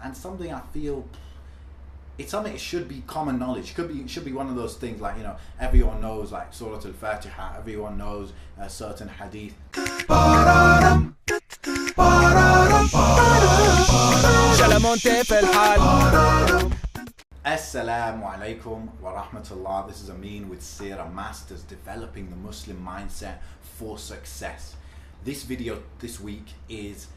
and something I feel it's something, it should be common knowledge. It should be one of those things like, everyone knows like Surah Al-Fatiha, everyone knows a certain hadith. Assalamu alaikum wa rahmatullah. This is Amin with Seera Masters, developing the Muslim mindset for success. This video this week is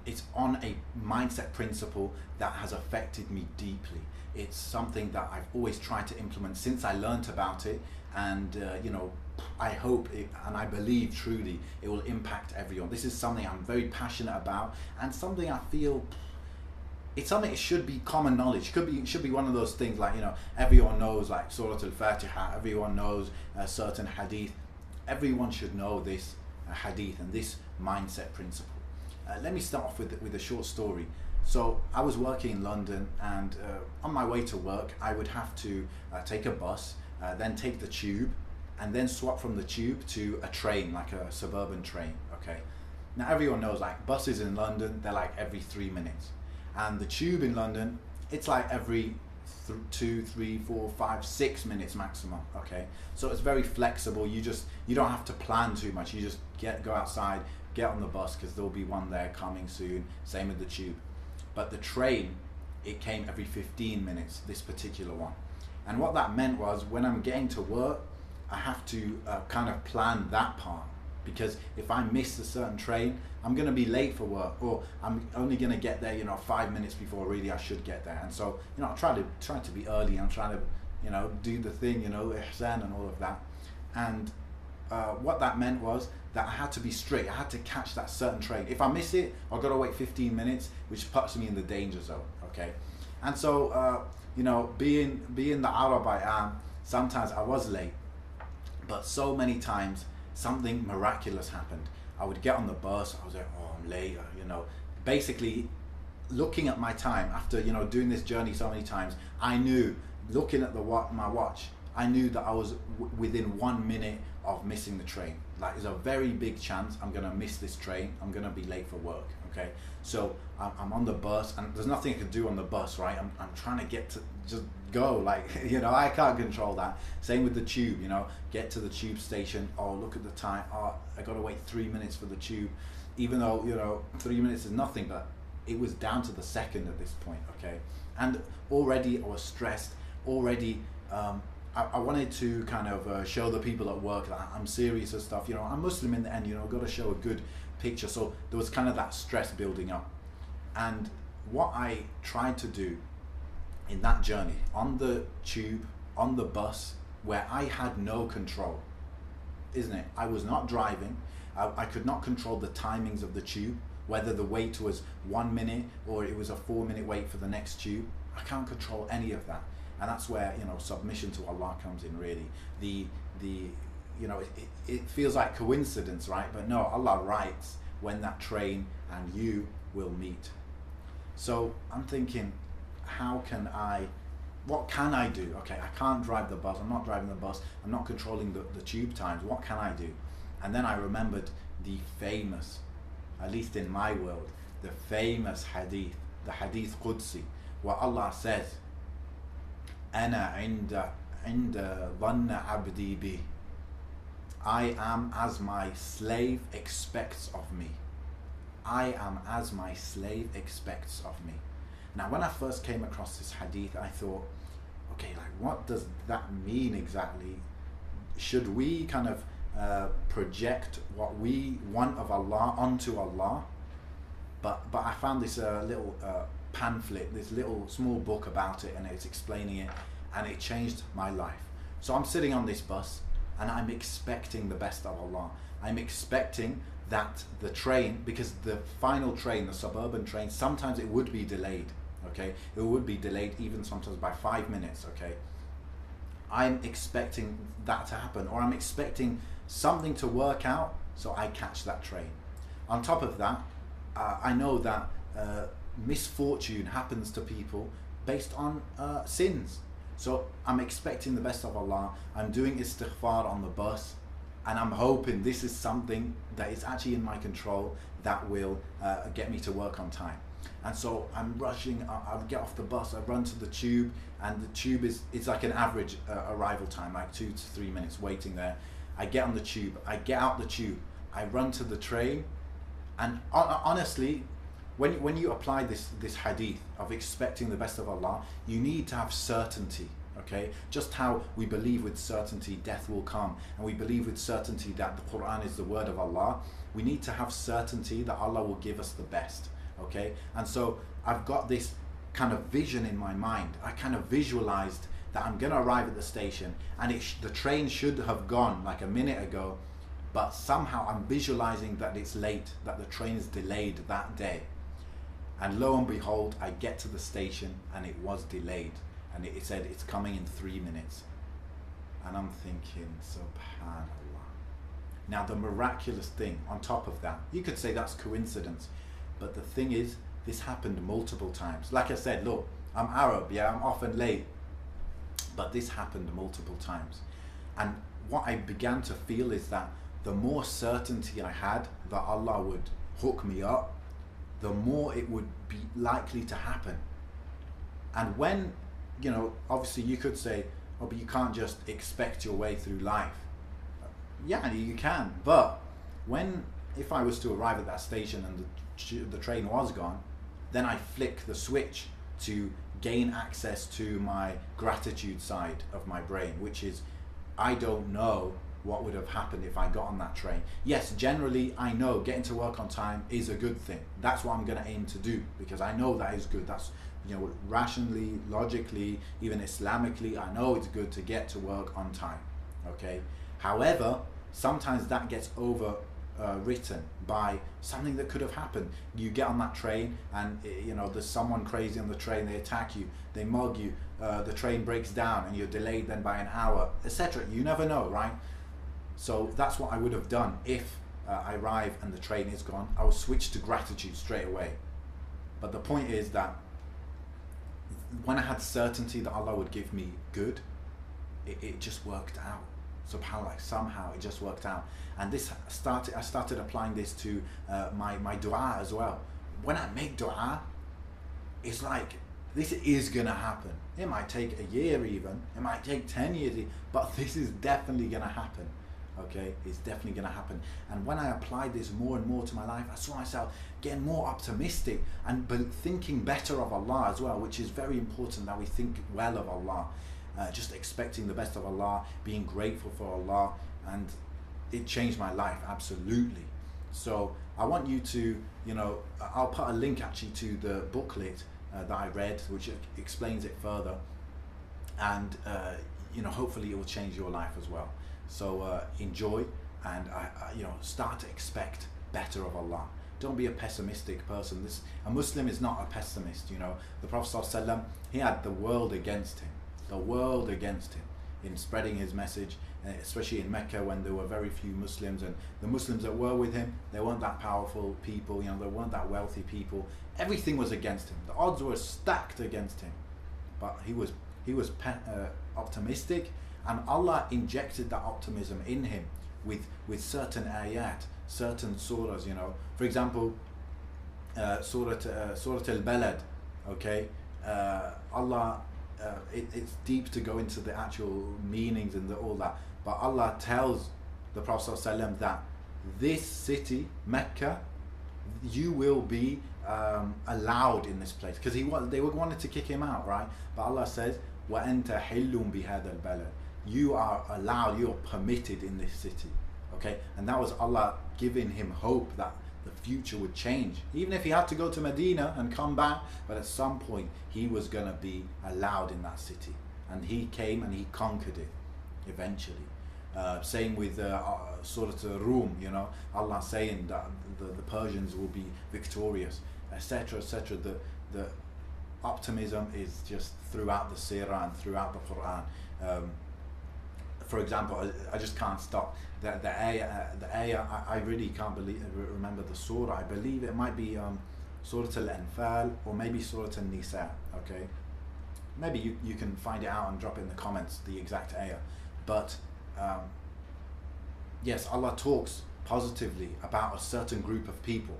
it's on a mindset principle that has affected me deeply. It's something that I've always tried to implement since I learnt about it, and I hope it, and I believe truly it will impact everyone. This is something I'm very passionate about, and something I feel it's something, it should be common knowledge. It should be one of those things like, everyone knows like Surah Al-Fatiha, everyone knows a certain hadith. Everyone should know this hadith and this mindset principle. Let me start off with a short story. So I was working in London, and on my way to work I would have to take a bus, then take the tube, and then swap from the tube to a train, like a suburban train. Okay, now everyone knows like buses in London, they're like every 3 minutes, and the tube in London, it's like every 2, 3, 4, 5, 6 minutes maximum. Okay, so it's very flexible. You don't have to plan too much. You just go outside, get on the bus, because there'll be one there coming soon. Same with the tube. But the train, it came every 15 minutes, this particular one. And what that meant was, when I'm getting to work, I have to kind of plan that part, because if I miss a certain train, I'm going to be late for work, or I'm only going to get there 5 minutes before really I should get there. And so I try to be early. I'm trying to do the thing, ihsan and all of that. And what that meant was that I had to be strict. I had to catch that certain train. If I miss it, I've got to wait 15 minutes, which puts me in the danger zone. Okay, and so being the Arab I am, sometimes I was late, but so many times something miraculous happened. I would get on the bus, I was like, oh, I'm late. Basically, looking at my time after doing this journey so many times, I knew, looking at my watch, I knew that I was within 1 minute of missing the train. Like, there's a very big chance I'm gonna miss this train. I'm gonna be late for work. Okay, so I'm on the bus, and there's nothing I can do on the bus, right? I'm trying to get to just go, like I can't control that. Same with the tube, get to the tube station. Oh, look at the time. Oh, I gotta wait 3 minutes for the tube, even though 3 minutes is nothing, but it was down to the second at this point. Okay, and already I was stressed. Already I wanted to kind of show the people at work that I'm serious and stuff. I'm Muslim in the end. I've got to show a good picture. So there was kind of that stress building up. And what I tried to do in that journey, on the tube, on the bus, where I had no control, isn't it? I was not driving. I could not control the timings of the tube, whether the wait was 1 minute or it was a 4-minute wait for the next tube. I can't control any of that. And that's where submission to Allah comes in. Really, it feels like coincidence, right? But no, Allah writes when that train and you will meet. So I'm thinking, what can I do? Okay, I can't drive the bus. I'm not driving the bus. I'm not controlling the tube times. What can I do? And then I remembered the famous, at least in my world, the famous hadith, the hadith Qudsi, where Allah says, Ana inda dhanna abdi bi. I am as my slave expects of me. I am as my slave expects of me. Now, when I first came across this hadith, I thought, okay, like, what does that mean exactly? Should we kind of project what we want of Allah onto Allah? But I found this little pamphlet, this little small book about it, and it's explaining it, and it changed my life. So I'm sitting on this bus, and I'm expecting the best of Allah. I'm expecting that the train, because the final train, the suburban train, sometimes it would be delayed. Okay, it would be delayed even sometimes by 5 minutes. Okay, I'm expecting that to happen, or I'm expecting something to work out so I catch that train. On top of that, I know that misfortune happens to people based on sins. So I'm expecting the best of Allah. I'm doing istighfar on the bus, and I'm hoping this is something that is actually in my control that will get me to work on time. And so I'm rushing, I'll get off the bus, I run to the tube, and the tube it's like an average arrival time, like 2 to 3 minutes waiting there. I get on the tube, I get out the tube, I run to the train, and honestly, when you apply this hadith of expecting the best of Allah, you need to have certainty. Okay, just how we believe with certainty death will come, and we believe with certainty that the Quran is the word of Allah, we need to have certainty that Allah will give us the best. Okay, and so I've got this kind of vision in my mind. I kind of visualized that I'm gonna arrive at the station, and the train should have gone like a minute ago, but somehow I'm visualizing that it's late, that the train is delayed that day. And lo and behold, I get to the station and it was delayed. And it said it's coming in 3 minutes. And I'm thinking, subhanallah. Now the miraculous thing on top of that, you could say that's coincidence, but the thing is, this happened multiple times. Like I said, look, I'm Arab, yeah, I'm often late, but this happened multiple times. And what I began to feel is that the more certainty I had that Allah would hook me up, the more it would be likely to happen. And when, you know, obviously you could say, oh, but you can't just expect your way through life. Yeah, you can, but if I was to arrive at that station and the train was gone, then I flick the switch to gain access to my gratitude side of my brain, which is, I don't know what would have happened if I got on that train. Yes, generally I know getting to work on time is a good thing. That's what I'm going to aim to do, because I know that is good. That's, you know, rationally, logically, even Islamically, I know it's good to get to work on time. Okay. However, sometimes that gets written by something that could have happened. You get on that train and, you know, there's someone crazy on the train, they attack you, they mug you, the train breaks down and you're delayed then by an hour, etc. You never know, right? So that's what I would have done if I arrive and the train is gone. I would switch to gratitude straight away. But the point is that when I had certainty that Allah would give me good, it just worked out. SubhanAllah, somehow it just worked out. And I started applying this to my dua as well. When I make dua, it's like, this is gonna happen. It might take a year even, it might take 10 years, but this is definitely gonna happen. Okay, it's definitely gonna happen. And when I applied this more and more to my life, I saw myself getting more optimistic and thinking better of Allah as well, which is very important that we think well of Allah. Just expecting the best of Allah, being grateful for Allah, and it changed my life, absolutely. So I want you to, you know, I'll put a link actually to the booklet that I read, which explains it further, and you know, hopefully it will change your life as well. So enjoy, and you know, start to expect better of Allah. Don't be a pessimistic person. A Muslim is not a pessimist. You know, the Prophet ﷺ, he had the world against him. The world against him in spreading his message, especially in Mecca when there were very few Muslims, and the Muslims that were with him, they weren't that powerful people, you know, they weren't that wealthy people. Everything was against him. The odds were stacked against him, but he was optimistic, and Allah injected that optimism in him with certain ayat, certain surahs. You know, for example, Surah Al-Balad. Okay, Allah. It's deep to go into the actual meanings and all that, but Allah tells the Prophet ﷺ that this city, Mecca, you will be allowed in this place, because they wanted to kick him out, right? But Allah says, وَأَنْتَ حِلٌّ بِهَذَا الْبَلَدِ, you are allowed, you are permitted in this city. Okay, and that was Allah giving him hope that the future would change, even if he had to go to Medina and come back, but at some point he was going to be allowed in that city, and he came and he conquered it eventually. Same with Surah Al-Rum, you know, Allah saying that the Persians will be victorious, etc., etc. The optimism is just throughout the Seera and throughout the Quran. For example, I just can't stop. The ayah, I really can't remember the surah. I believe it might be Surah Al-Anfal or maybe Surah Al-Nisa. Okay, maybe you can find it out and drop it in the comments, the exact ayah. But yes, Allah talks positively about a certain group of people,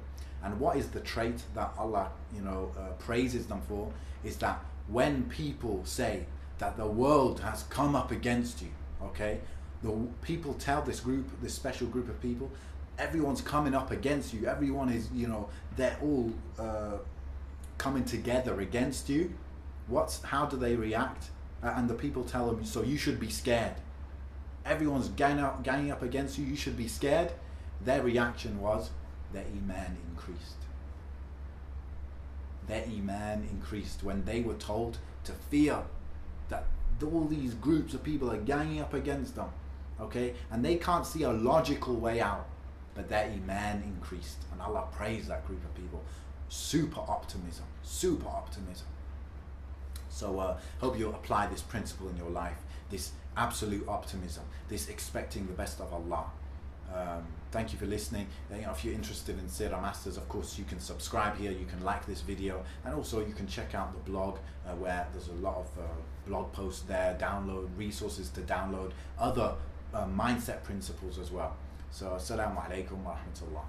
And what is the trait that Allah, praises them for? Is that when people say that the world has come up against you, okay, the people tell this special group of people, everyone's coming up against you. Everyone is, they're all coming together against you. How do they react? And the people tell them, so you should be scared. Everyone's ganging up against you. You should be scared. Their reaction was, their iman increased. Their iman increased when they were told to fear that all these groups of people are ganging up against them, okay, and they can't see a logical way out, but their iman increased, and Allah praised that group of people. Super optimism. So hope you apply this principle in your life, this absolute optimism, this expecting the best of Allah. Thank you for listening. If you're interested in Seera Masters, of course you can subscribe here, you can like this video, and also you can check out the blog where there's a lot of blog posts there, download resources to download other mindset principles as well. So assalamu alaikum wa rahmatullah.